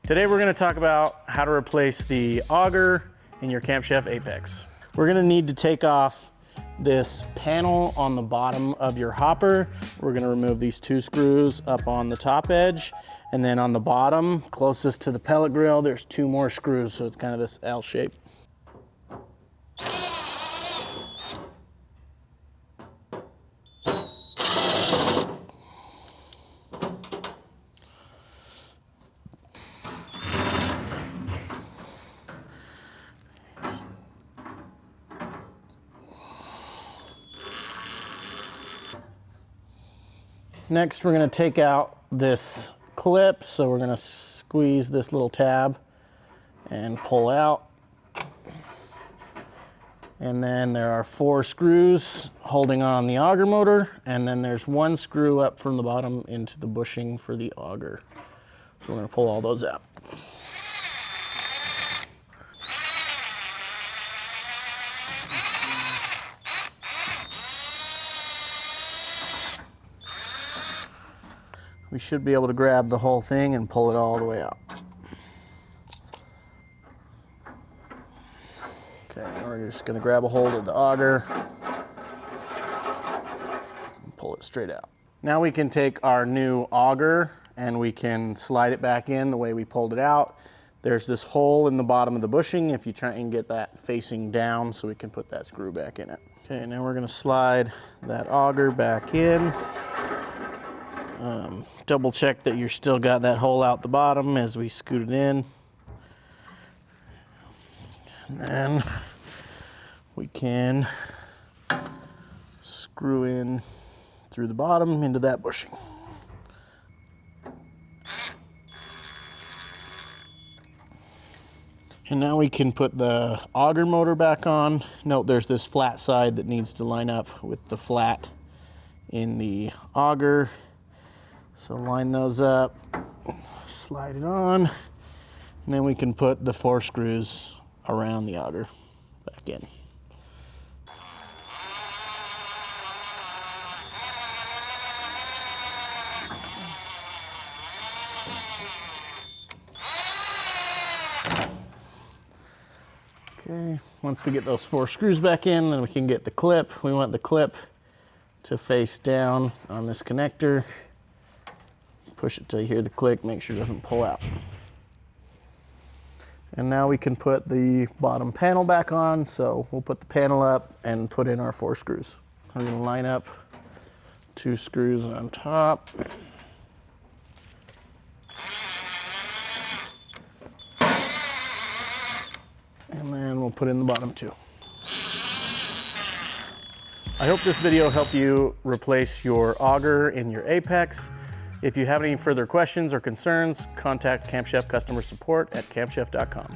Today we're going to talk about how to replace the auger in your Camp Chef Apex. We're going to need to take off this panel on the bottom of your hopper. We're going to remove these 2 screws up on the top edge, and then on the bottom closest to the pellet grill there's 2 more screws, so it's kind of this L shape. Next, we're going to take out this clip, so we're going to squeeze this little tab and pull out. And then there are 4 screws holding on the auger motor, and then there's 1 screw up from the bottom into the bushing for the auger. So we're going to pull all those out. We should be able to grab the whole thing and pull it all the way out. Okay, now we're just going to grab a hold of the auger and pull it straight out. Now we can take our new auger and we can slide it back in the way we pulled it out. There's this hole in the bottom of the bushing if you try and get that facing down, so we can put that screw back in it. Okay, now we're going to slide that auger back in. Double check that you're still got that hole out the bottom as we scoot it in. And then we can screw in through the bottom into that bushing. And now we can put the auger motor back on. Note there's this flat side that needs to line up with the flat in the auger. So line those up, slide it on, and then we can put the 4 screws around the auger back in. Okay, once we get those 4 screws back in, then we can get the clip. We want the clip to face down on this connector. Push it till you hear the click, make sure it doesn't pull out. And now we can put the bottom panel back on, so we'll put the panel up and put in our 4 screws. I'm going to line up 2 screws on top. And then we'll put in the bottom 2. I hope this video helped you replace your auger in your Apex. If you have any further questions or concerns, contact Camp Chef customer support at campchef.com.